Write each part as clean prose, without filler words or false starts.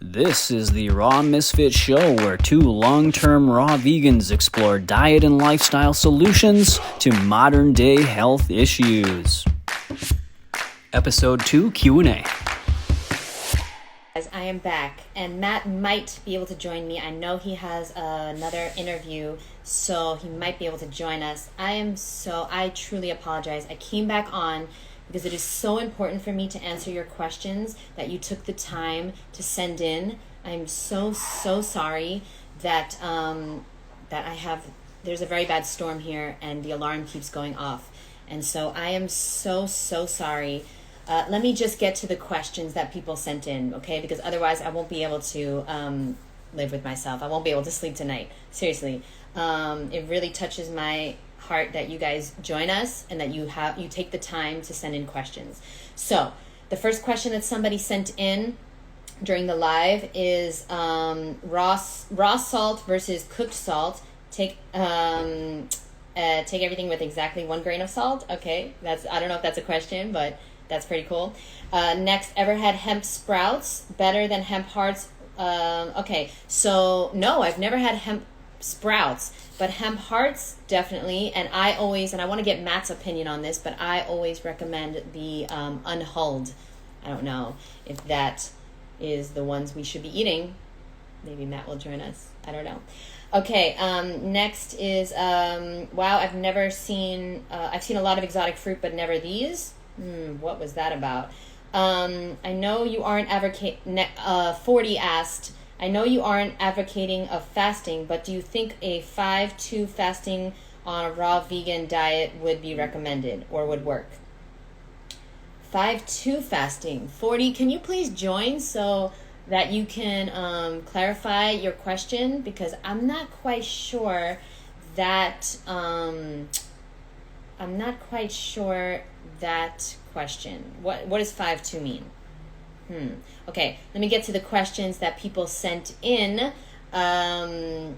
This is the Raw Misfit Show, where two long-term raw vegans explore diet and lifestyle solutions to modern-day health issues. Episode 2 Q&A. Guys, I am back, and Matt might be able to join me. I know he has another interview, so he might be able to join us. I truly apologize. I came back on because it is so important for me to answer your questions that you took the time to send in. I'm so sorry that there's a very bad storm here and the alarm keeps going off. And so I am so sorry. Let me just get to the questions that people sent in, okay? Because otherwise I won't be able to live with myself. I won't be able to sleep tonight. Seriously. It really touches my heart that you guys join us and that you take the time to send in questions. So the first question that somebody sent in during the live is raw salt versus cooked salt. Take everything with exactly 1 grain of salt. Okay, I don't know if that's a question, but that's pretty cool. Next, ever had hemp sprouts better than hemp hearts? Okay, so no, I've never had hemp sprouts, but hemp hearts definitely. And I want to get Matt's opinion on this, but I always recommend the unhulled. I don't know if that is the ones we should be eating. Maybe Matt will join us. I don't know. Okay, next is wow, I've seen a lot of exotic fruit, but never these. What was that about? I know you aren't 40 asked, I know you aren't advocating of fasting, but do you think a 5-2 fasting on a raw vegan diet would be recommended or would work? 5-2 fasting. 40, can you please join so that you can clarify your question? Because I'm not quite sure that question. What does 5-2 mean? Okay, let me get to the questions that people sent in from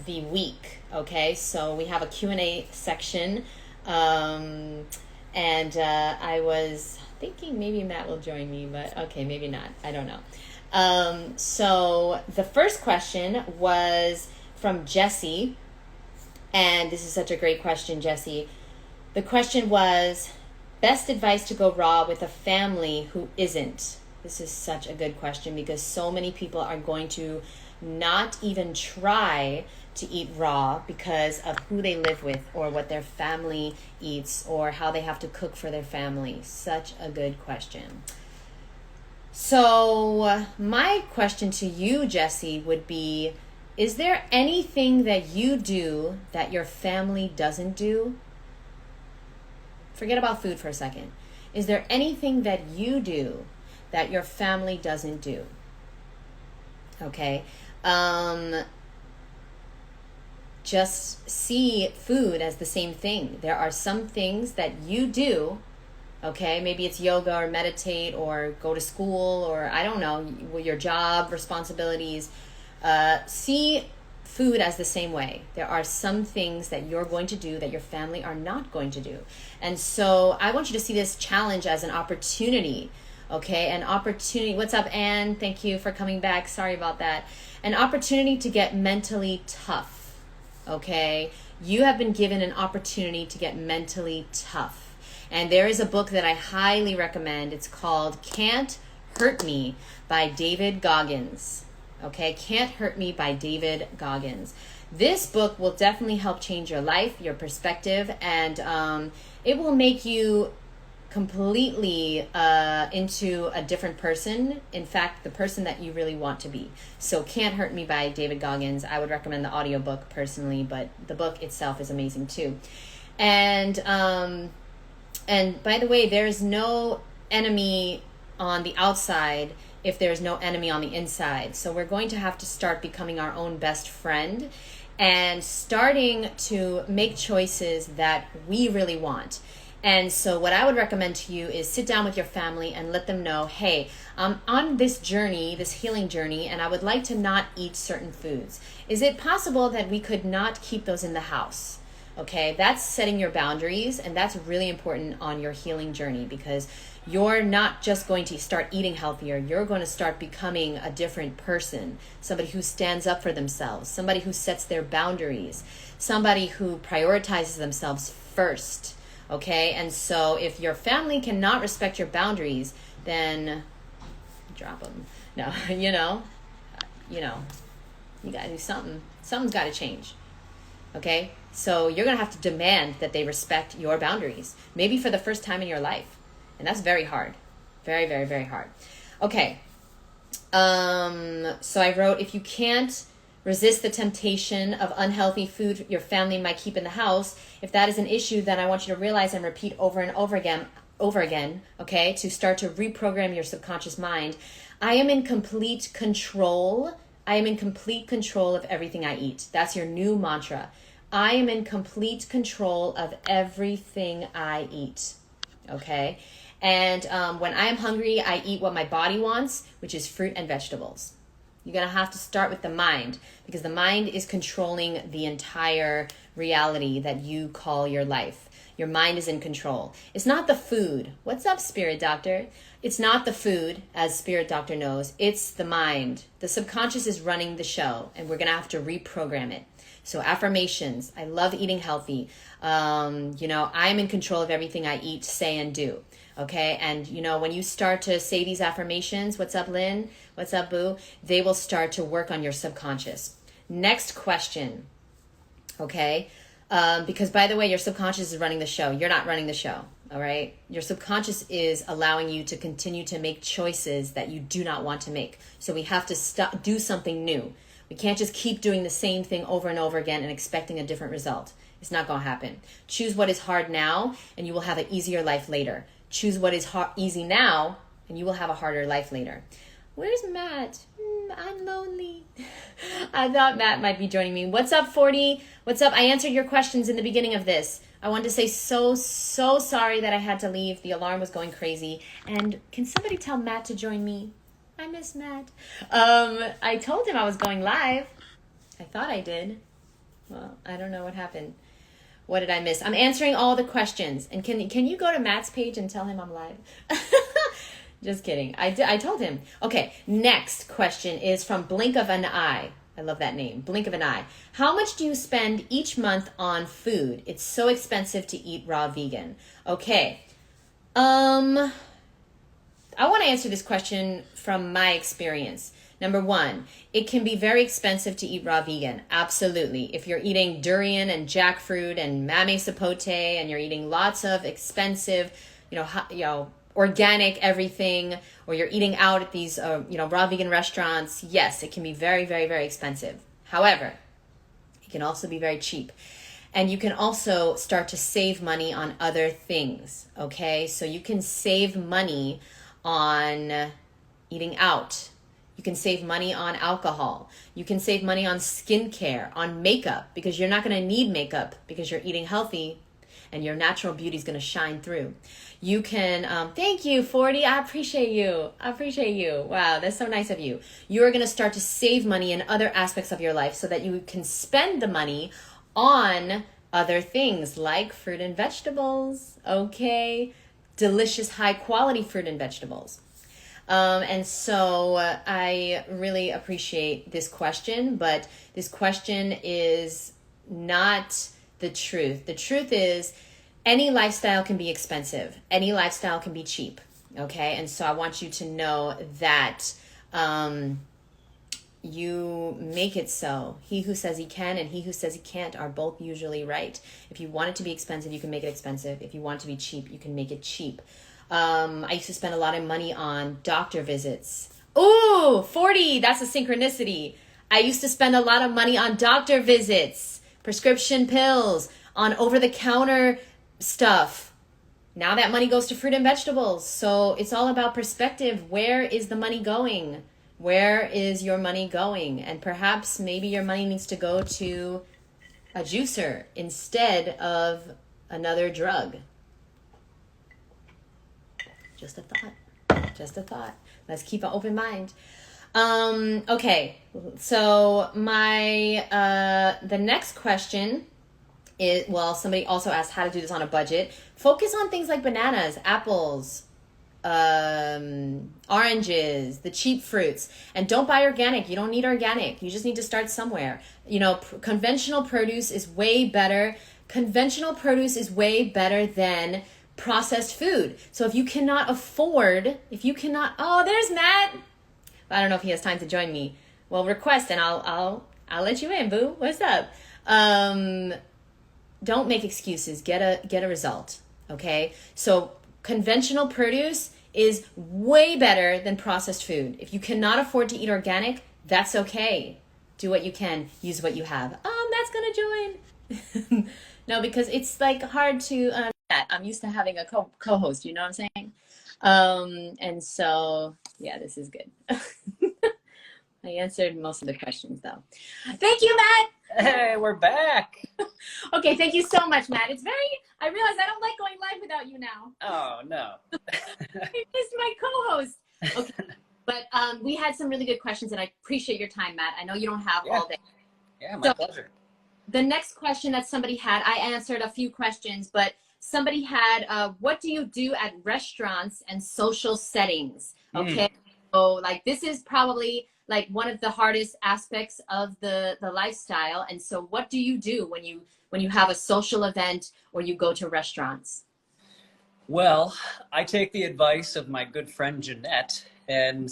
the week. Okay, so we have a Q&A section, and I was thinking maybe Matt will join me, but okay, maybe not. I don't know. So the first question was from Jessie, and this is such a great question, Jessie. The question was, best advice to go raw with a family who isn't. This is such a good question because so many people are going to not even try to eat raw because of who they live with or what their family eats or how they have to cook for their family. Such a good question. So my question to you, Jessie, would be, is there anything that you do that your family doesn't do? Forget about food for a second. Is there anything that you do that your family doesn't do? Okay. Just see food as the same thing. There are some things that you do, okay? Maybe it's yoga or meditate or go to school or I don't know, your job, responsibilities. See food as the same way. There are some things that you're going to do that your family are not going to do. And so I want you to see this challenge as an opportunity, okay? An opportunity. What's up, Anne? Thank you for coming back. Sorry about that. An opportunity to get mentally tough, okay? You have been given an opportunity to get mentally tough. And there is a book that I highly recommend. It's called Can't Hurt Me by David Goggins. Okay, Can't Hurt Me by David Goggins. This book will definitely help change your life, your perspective, and it will make you completely into a different person. In fact, the person that you really want to be. So Can't Hurt Me by David Goggins. I would recommend the audiobook personally, but the book itself is amazing too. And by the way, there is no enemy on the outside if there's no enemy on the inside. So we're going to have to start becoming our own best friend and starting to make choices that we really want. And so what I would recommend to you is sit down with your family and let them know, hey, I'm on this journey, this healing journey, and I would like to not eat certain foods. Is it possible that we could not keep those in the house? Okay, that's setting your boundaries, and that's really important on your healing journey because you're not just going to start eating healthier. You're going to start becoming a different person, somebody who stands up for themselves, somebody who sets their boundaries, somebody who prioritizes themselves first. Okay? And so if your family cannot respect your boundaries, then drop them. No, you got to do something. Something's got to change. Okay? So you're going to have to demand that they respect your boundaries, maybe for the first time in your life. And that's very hard. Very, very, very hard. Okay. So I wrote, if you can't resist the temptation of unhealthy food your family might keep in the house, if that is an issue, then I want you to realize and repeat over and over again, okay, to start to reprogram your subconscious mind. I am in complete control. I am in complete control of everything I eat. That's your new mantra. I am in complete control of everything I eat. Okay? And when I am hungry, I eat what my body wants, which is fruit and vegetables. You're going to have to start with the mind, because the mind is controlling the entire reality that you call your life. Your mind is in control. It's not the food. What's up, Spirit Doctor? It's not the food, as Spirit Doctor knows. It's the mind. The subconscious is running the show, and we're going to have to reprogram it. So affirmations. I love eating healthy. I'm in control of everything I eat, say, and do. Okay? And, when you start to say these affirmations, what's up, Lynn? What's up, Boo? They will start to work on your subconscious. Next question. Okay? Because, by the way, your subconscious is running the show. You're not running the show. All right? Your subconscious is allowing you to continue to make choices that you do not want to make. So we have to do something new. We can't just keep doing the same thing over and over again and expecting a different result. It's not going to happen. Choose what is hard now, and you will have an easier life later. Choose what is easy now, and you will have a harder life later. Where's Matt? I'm lonely. I thought Matt might be joining me. What's up, 40? What's up? I answered your questions in the beginning of this. I wanted to say so sorry that I had to leave. The alarm was going crazy. And can somebody tell Matt to join me? I miss Matt. I told him I was going live. I thought I did. Well, I don't know what happened. What did I miss? I'm answering all the questions. And can you go to Matt's page and tell him I'm live? Just kidding. I told him. Okay, next question is from Blink of an Eye. I love that name. Blink of an Eye. How much do you spend each month on food? It's so expensive to eat raw vegan. Okay. I want to answer this question from my experience. Number one, it can be very expensive to eat raw vegan. Absolutely. If you're eating durian and jackfruit and mame sapote and you're eating lots of expensive, organic everything, or you're eating out at these, raw vegan restaurants, yes, it can be very, very, very expensive. However, it can also be very cheap. And you can also start to save money on other things, okay? So you can save money on eating out. You can save money on alcohol. You can save money on skincare, on makeup, because you're not going to need makeup because you're eating healthy and your natural beauty is going to shine through. You can, thank you, 40. I appreciate you. Wow, that's so nice of you. You're going to start to save money in other aspects of your life so that you can spend the money on other things like fruit and vegetables, okay? Delicious, high-quality fruit and vegetables. And so I really appreciate this question, but this question is not the truth. The truth is any lifestyle can be expensive. Any lifestyle can be cheap, okay? And so I want you to know that you make it so. He who says he can and he who says he can't are both usually right. If you want it to be expensive, you can make it expensive. If you want it to be cheap, you can make it cheap. I used to spend a lot of money on doctor visits. Ooh, 40, that's a synchronicity. I used to spend a lot of money on doctor visits, prescription pills, on over-the-counter stuff. Now that money goes to fruit and vegetables. So it's all about perspective. Where is the money going? Where is your money going? And perhaps maybe your money needs to go to a juicer instead of another drug. Just a thought. Let's keep an open mind. Okay, so the next question is, somebody also asked how to do this on a budget. Focus on things like bananas, apples, oranges, the cheap fruits. And don't buy organic. You don't need organic. You just need to start somewhere. You know, conventional produce is way better. Conventional produce is way better than processed food. So if you cannot afford, oh, there's Matt. I don't know if he has time to join me. Well, request and I'll let you in, boo. What's up? Don't make excuses. Get a result. Okay? So conventional produce is way better than processed food. If you cannot afford to eat organic, that's okay. Do what you can. Use what you have. Matt's gonna join. No, because it's like hard to. I'm used to having a co-host. You know what I'm saying? And so yeah, this is good. I answered most of the questions though. Thank you, Matt. Hey, we're back. Okay, thank you so much, Matt. I realize I don't like going live without you now. Oh, no. I missed my co-host. Okay, but we had some really good questions, and I appreciate your time, Matt. I know you don't have all day. Yeah, my pleasure. The next question that somebody had, I answered a few questions, but somebody had, what do you do at restaurants and social settings? Okay, so like this is probably like one of the hardest aspects of the lifestyle. And so what do you do when you have a social event or you go to restaurants? Well, I take the advice of my good friend Jeanette, and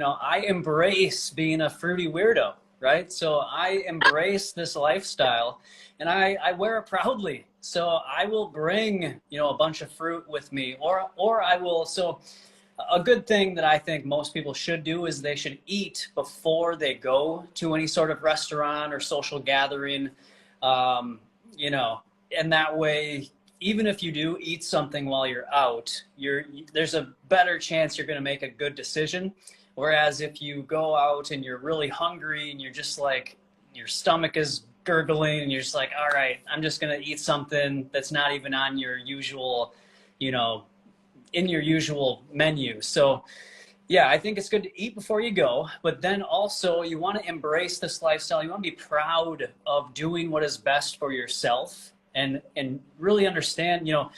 I embrace being a fruity weirdo, right? So I embrace this lifestyle, and I wear it proudly. So I will bring, a bunch of fruit with me, or I will. So a good thing that I think most people should do is they should eat before they go to any sort of restaurant or social gathering, and that way, even if you do eat something while you're out, there's a better chance you're going to make a good decision. Whereas if you go out and you're really hungry and you're just like, your stomach is gurgling and you're just like, all right, I'm just going to eat something that's not even on your usual, in your usual menu. So yeah, I think it's good to eat before you go, but then also you want to embrace this lifestyle. You want to be proud of doing what is best for yourself and really understand, you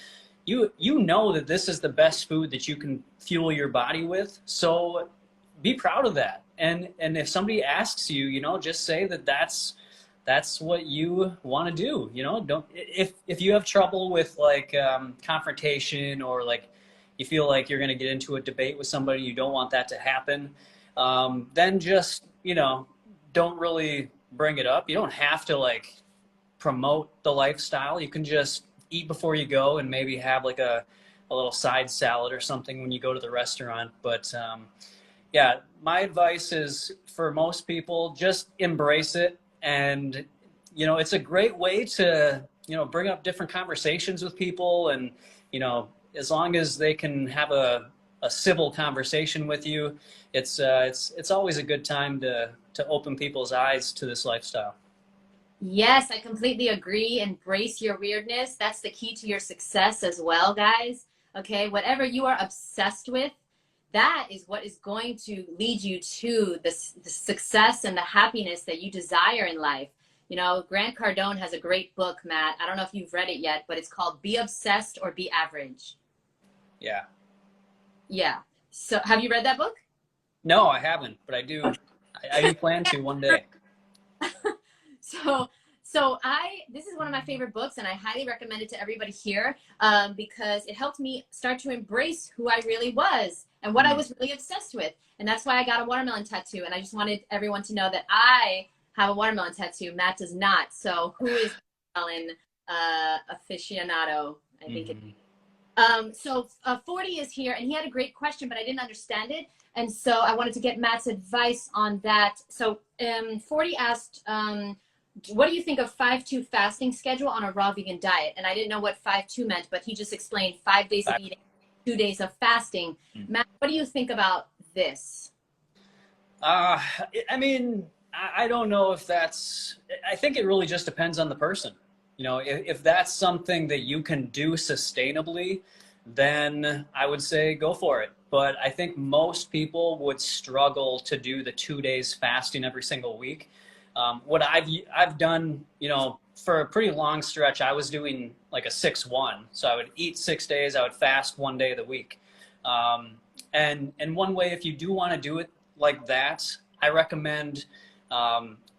know that this is the best food that you can fuel your body with. So be proud of that. And if somebody asks you, just say that that's what you want to do. Don't, if you have trouble with like confrontation, or like you feel like you're going to get into a debate with somebody, you don't want that to happen, then just, don't really bring it up. You don't have to like promote the lifestyle. You can just eat before you go and maybe have like a little side salad or something when you go to the restaurant. But yeah, my advice is for most people, just embrace it. And, it's a great way to, bring up different conversations with people. And, as long as they can have a civil conversation with you, it's always a good time to open people's eyes to this lifestyle. Yes, I completely agree. Embrace your weirdness. That's the key to your success as well, guys. Okay, whatever you are obsessed with, that is what is going to lead you to the success and the happiness that you desire in life. Grant Cardone has a great book, Matt. I don't know if you've read it yet, but it's called Be Obsessed or Be Average. Yeah. Yeah. So have you read that book? No, I haven't, but I do plan to one day. So this is one of my favorite books, and I highly recommend it to everybody here, because it helped me start to embrace who I really was and what I was really obsessed with. And that's why I got a watermelon tattoo. And I just wanted everyone to know that I have a watermelon tattoo. Matt does not. So who is watermelon aficionado? I think so 40 is here, and he had a great question, but I didn't understand it. And so I wanted to get Matt's advice on that. So 40 asked, what do you think of 5-2 fasting schedule on a raw vegan diet? And I didn't know what 5-2 meant, but he just explained 5 days of eating, 2 days of fasting. Matt, what do you think about this? I mean, I don't know if I think it really just depends on the person. If that's something that you can do sustainably, then I would say go for it. But I think most people would struggle to do the 2 days fasting every single week. What I've done, for a pretty long stretch, I was doing like a 6-1. So I would eat 6 days, I would fast 1 day of the week. And one way, if you do want to do it like that, I recommend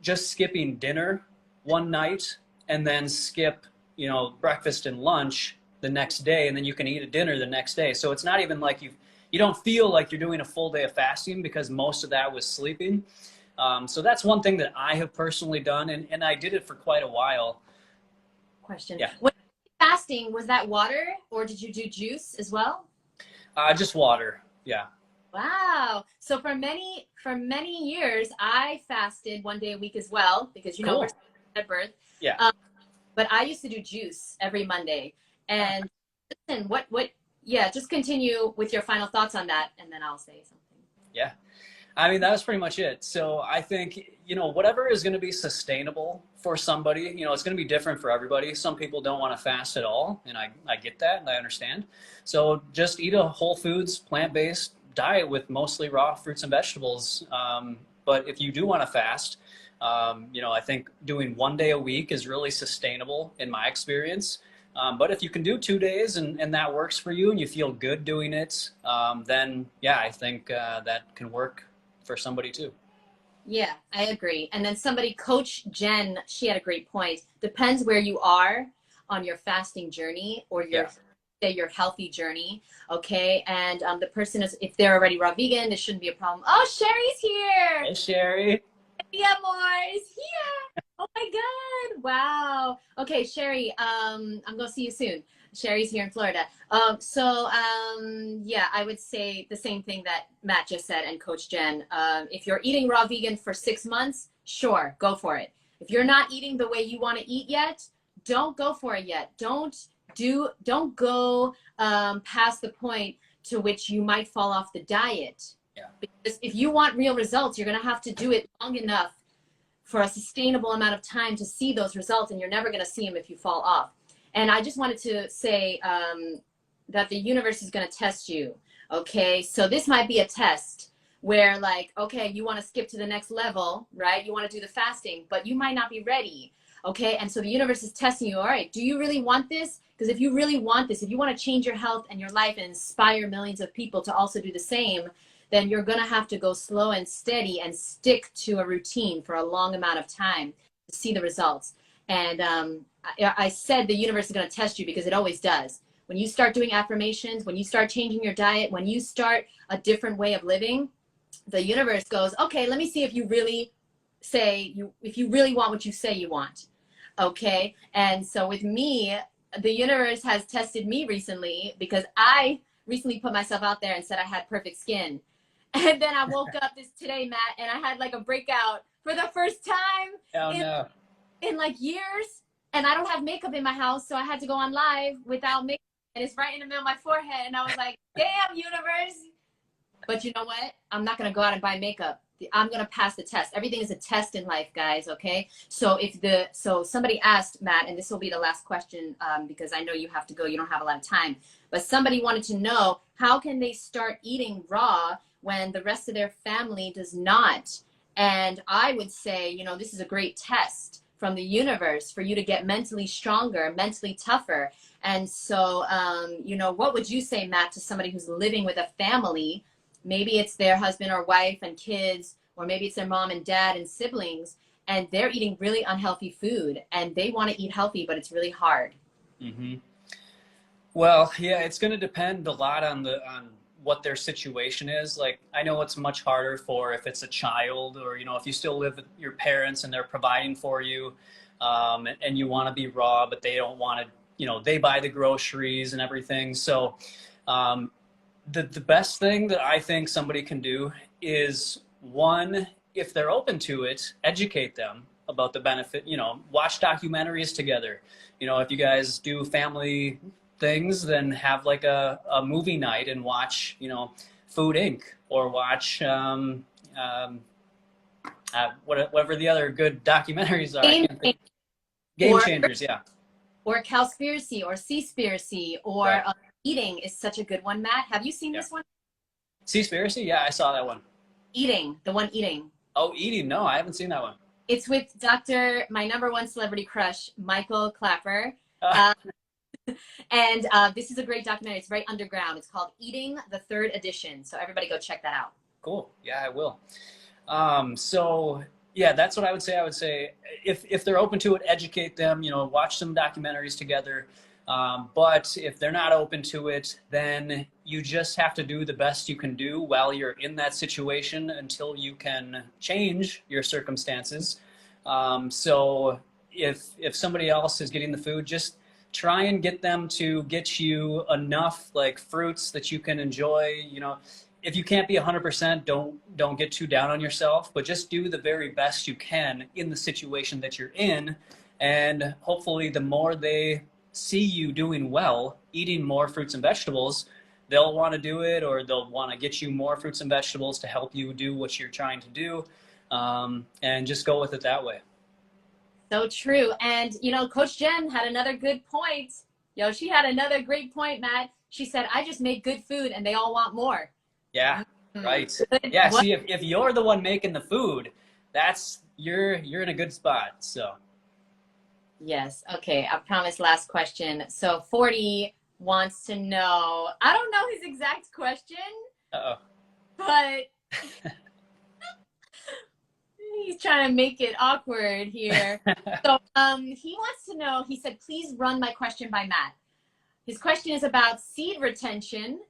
just skipping dinner one night and then skip, breakfast and lunch the next day, and then you can eat a dinner the next day. So it's not even like you don't feel like you're doing a full day of fasting because most of that was sleeping. So that's one thing that I have personally done, and I did it for quite a while. Question. Yeah. When fasting, was that water or did you do juice as well? Just water. Yeah. Wow. So for many years, I fasted one day a week as well because Cool. we're at birth. Yeah. But I used to do juice every Monday. And listen, yeah, just continue with your final thoughts on that, and then I'll say something. Yeah. I mean, that was pretty much it. So I think, whatever is going to be sustainable for somebody, it's going to be different for everybody. Some people don't want to fast at all, and I get that, and I understand. So just eat a whole foods, plant-based diet with mostly raw fruits and vegetables. But if you do want to fast, I think doing one day a week is really sustainable in my experience. But if you can do 2 days and that works for you and you feel good doing it, then yeah, I think that can work for somebody too. Yeah, I agree. And then Coach Jen, she had a great point. Depends where you are on your fasting journey or your healthy journey. Okay. And the person if they're already raw vegan, this shouldn't be a problem. Oh, Sherry's here. Hey, Sherry. Yeah, more is here. Oh my God. Wow. Okay, Sherry, I'm going to see you soon. Sherry's here in Florida. Yeah, I would say the same thing that Matt just said and Coach Jen. If you're eating raw vegan for 6 months, sure, go for it. If you're not eating the way you want to eat yet, don't go for it yet. Don't go past the point to which you might fall off the diet. Yeah. Because if you want real results, you're going to have to do it long enough for a sustainable amount of time to see those results, and you're never going to see them if you fall off. And I just wanted to say that the universe is going to test you, okay? So this might be a test where okay, you want to skip to the next level, right? You want to do the fasting, but you might not be ready, okay? And so the universe is testing you, all right, do you really want this? Because if you really want this, if you want to change your health and your life and inspire millions of people to also do the same, then you're going to have to go slow and steady and stick to a routine for a long amount of time to see the results. And I said the universe is going to test you because it always does. When you start doing affirmations, when you start changing your diet, when you start a different way of living, the universe goes, okay, let me see if you really want what you say you want. Okay. And so with me, the universe has tested me recently because I recently put myself out there and said I had perfect skin. And then I woke up today, Matt, and I had a breakout for the first time in years. And I don't have makeup in my house, so I had to go on live without makeup. And it's right in the middle of my forehead. And I was like, damn, universe. But you know what? I'm not going to go out and buy makeup. I'm going to pass the test. Everything is a test in life, guys, okay? So somebody asked, Matt, and this will be the last question because I know you have to go. You don't have a lot of time. But somebody wanted to know, how can they start eating raw when the rest of their family does not? And I would say, this is a great test from the universe for you to get mentally stronger, mentally tougher. And so, what would you say, Matt, to somebody who's living with a family? Maybe it's their husband or wife and kids, or maybe it's their mom and dad and siblings, and they're eating really unhealthy food and they want to eat healthy, but it's really hard. Mm-hmm. Well, yeah, it's going to depend a lot on what their situation is. I know it's much harder for if it's a child, or if you still live with your parents and they're providing for you, and you want to be raw, but they don't want to, they buy the groceries and everything. So the best thing that I think somebody can do is, one, if they're open to it, educate them about the benefit, watch documentaries together. If you guys do family things, then have a movie night and watch, Food Inc. or watch whatever the other good documentaries are. Game Changers, yeah. Or Cowspiracy or Seaspiracy or Right. Eating is such a good one, Matt. Have you seen this one? Seaspiracy? Yeah, I saw that one. The one Eating. Oh, Eating? No, I haven't seen that one. It's with my number one celebrity crush, Michael Clapper. And this is a great documentary. It's very underground. It's called Eating, the third edition. So everybody go check that out. Cool. Yeah, I will. So yeah, that's what I would say. I would say if they're open to it, educate them, watch some documentaries together. But if they're not open to it, then you just have to do the best you can do while you're in that situation until you can change your circumstances. So if somebody else is getting the food, just try and get them to get you enough like fruits that you can enjoy. If you can't be 100%, don't get too down on yourself, but just do the very best you can in the situation that you're in. And hopefully the more they see you doing well, eating more fruits and vegetables, they'll want to do it, or they'll want to get you more fruits and vegetables to help you do what you're trying to do. And just go with it that way. So true. And, Coach Jen had another good point. She had another great point, Matt. She said, I just make good food and they all want more. Yeah, right. Yeah, see, if you're the one making the food, you're in a good spot, so. Yes. Okay. I promise last question. So 40 wants to know, I don't know his exact question, but he's trying to make it awkward here. So he wants to know, he said, please run my question by Matt. His question is about seed retention,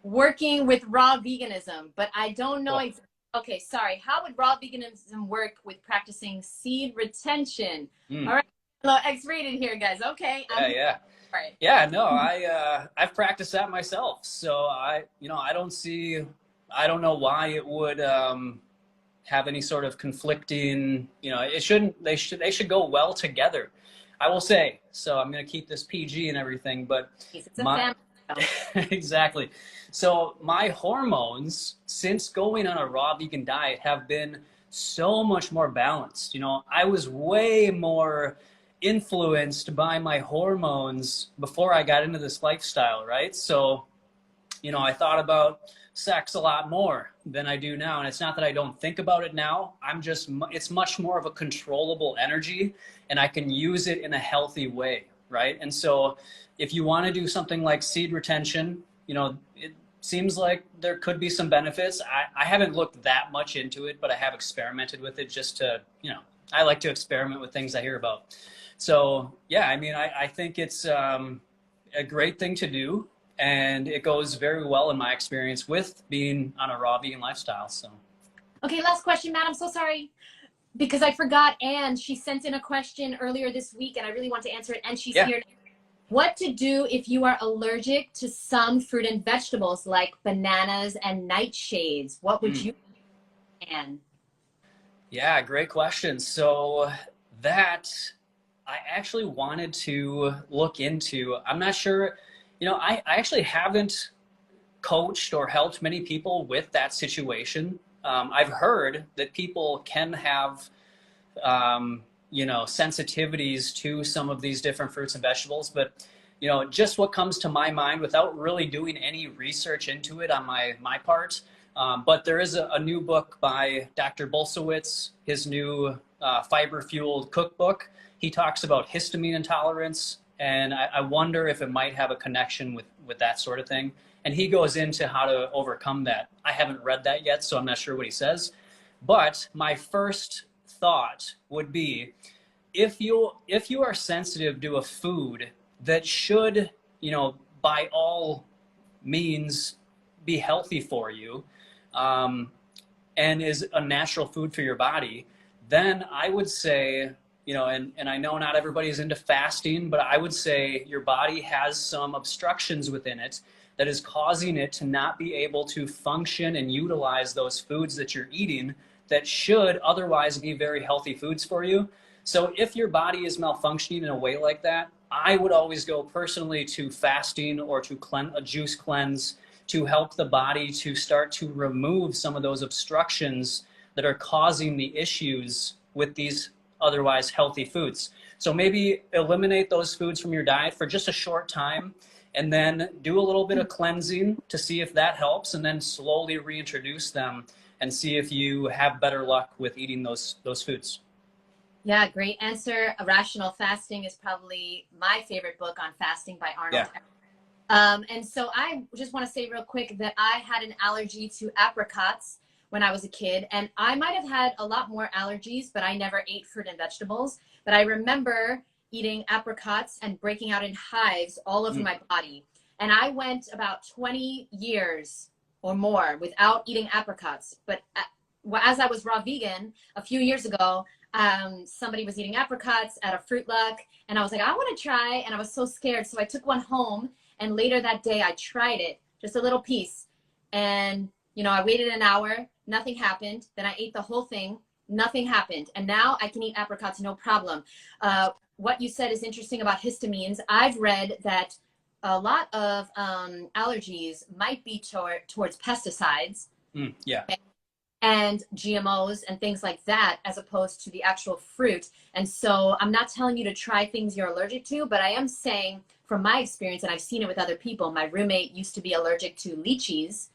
working with raw veganism, but I don't know exactly. Okay, sorry. How would raw veganism work with practicing seed retention? All right, a little X-rated here, guys. Okay. Yeah. All right. Yeah, no, I've practiced that myself. So I don't know why it would have any sort of conflicting. It shouldn't. They should go well together, I will say. So I'm going to keep this PG and everything, but it's a family. Exactly. So my hormones, since going on a raw vegan diet, have been so much more balanced. I was way more influenced by my hormones before I got into this lifestyle, right? So, I thought about sex a lot more than I do now. And it's not that I don't think about it now. It's much more of a controllable energy, and I can use it in a healthy way, right? And so if you want to do something like seed retention, it seems like there could be some benefits. I haven't looked that much into it, but I have experimented with it just to, I like to experiment with things I hear about. So yeah, I think it's a great thing to do, and it goes very well in my experience with being on a raw vegan lifestyle. So. Okay, last question, Matt. I'm so sorry because I forgot. Anne, she sent in a question earlier this week, and I really want to answer it. And she's here. What to do if you are allergic to some fruit and vegetables like bananas and nightshades? What would you do, Anne? Yeah, great question. So that I actually wanted to look into. I'm not sure, I actually haven't coached or helped many people with that situation. I've heard that people can have, sensitivities to some of these different fruits and vegetables, but just what comes to my mind without really doing any research into it on my part. But there is a new book by Dr. Bolsowitz, his new fiber-fueled cookbook. He talks about histamine intolerance, and I wonder if it might have a connection with that sort of thing. And he goes into how to overcome that. I haven't read that yet, so I'm not sure what he says. But my first thought would be, if you are sensitive to a food that should, by all means be healthy for you, and is a natural food for your body, then I would say, and I know not everybody is into fasting, but I would say your body has some obstructions within it that is causing it to not be able to function and utilize those foods that you're eating that should otherwise be very healthy foods for you. So if your body is malfunctioning in a way like that, I would always go personally to fasting or to a juice cleanse to help the body to start to remove some of those obstructions that are causing the issues with these otherwise healthy foods. So maybe eliminate those foods from your diet for just a short time, and then do a little bit of cleansing to see if that helps, and then slowly reintroduce them and see if you have better luck with eating those foods. Yeah, great answer. Irrational Fasting is probably my favorite book on fasting by Arnold. Yeah. And so I just want to say real quick that I had an allergy to apricots when I was a kid, and I might have had a lot more allergies, but I never ate fruit and vegetables. But I remember eating apricots and breaking out in hives all over my body. And I went about 20 years or more without eating apricots. But as I was raw vegan a few years ago, somebody was eating apricots at a Fruit Luck, and I was like, I want to try, and I was so scared. So I took one home, and later that day I tried it, just a little piece. And, you know, I waited an hour, nothing happened. Then I ate the whole thing, nothing happened. And now I can eat apricots, no problem. What you said is interesting about histamines. I've read that a lot of allergies might be towards pesticides. Yeah. And GMOs and things like that, as opposed to the actual fruit. And so I'm not telling you to try things you're allergic to, but I am saying from my experience, and I've seen it with other people, my roommate used to be allergic to lychees.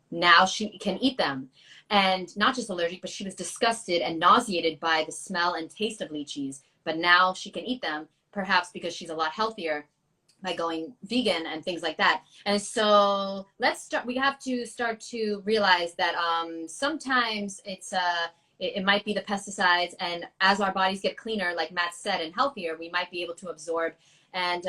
Now she can eat them. And not just allergic, but she was disgusted and nauseated by the smell and taste of lychees. But now she can eat them, perhaps because she's a lot healthier by going vegan and things like that. And so we have to start to realize that sometimes it might be the pesticides, and as our bodies get cleaner, like Matt said, and healthier, we might be able to absorb. And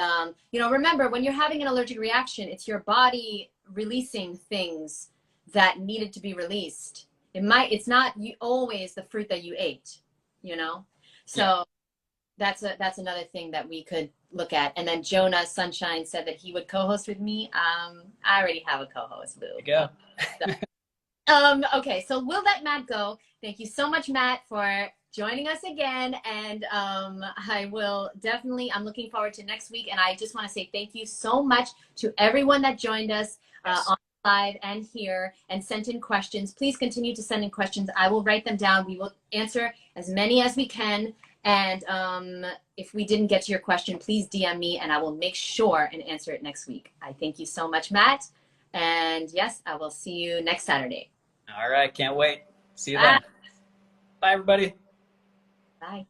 you know, remember, when you're having an allergic reaction, it's your body releasing things that needed to be released. It's not always the fruit that you ate, you know? So that's another thing that we could look at. And then Jonah Sunshine said that he would co-host with me. I already have a co-host, Lou. There you go. Okay, so we'll let Matt go. Thank you so much, Matt, for joining us again. And I will definitely, I'm looking forward to next week. And I just want to say thank you so much to everyone that joined us on live and here and sent in questions. Please continue to send in questions. I will write them down. We will answer as many as we can. And if we didn't get to your question, please DM me and I will make sure and answer it next week. I thank you so much, Matt. And yes, I will see you next Saturday. All right. Can't wait. See you then. Bye, everybody. Bye.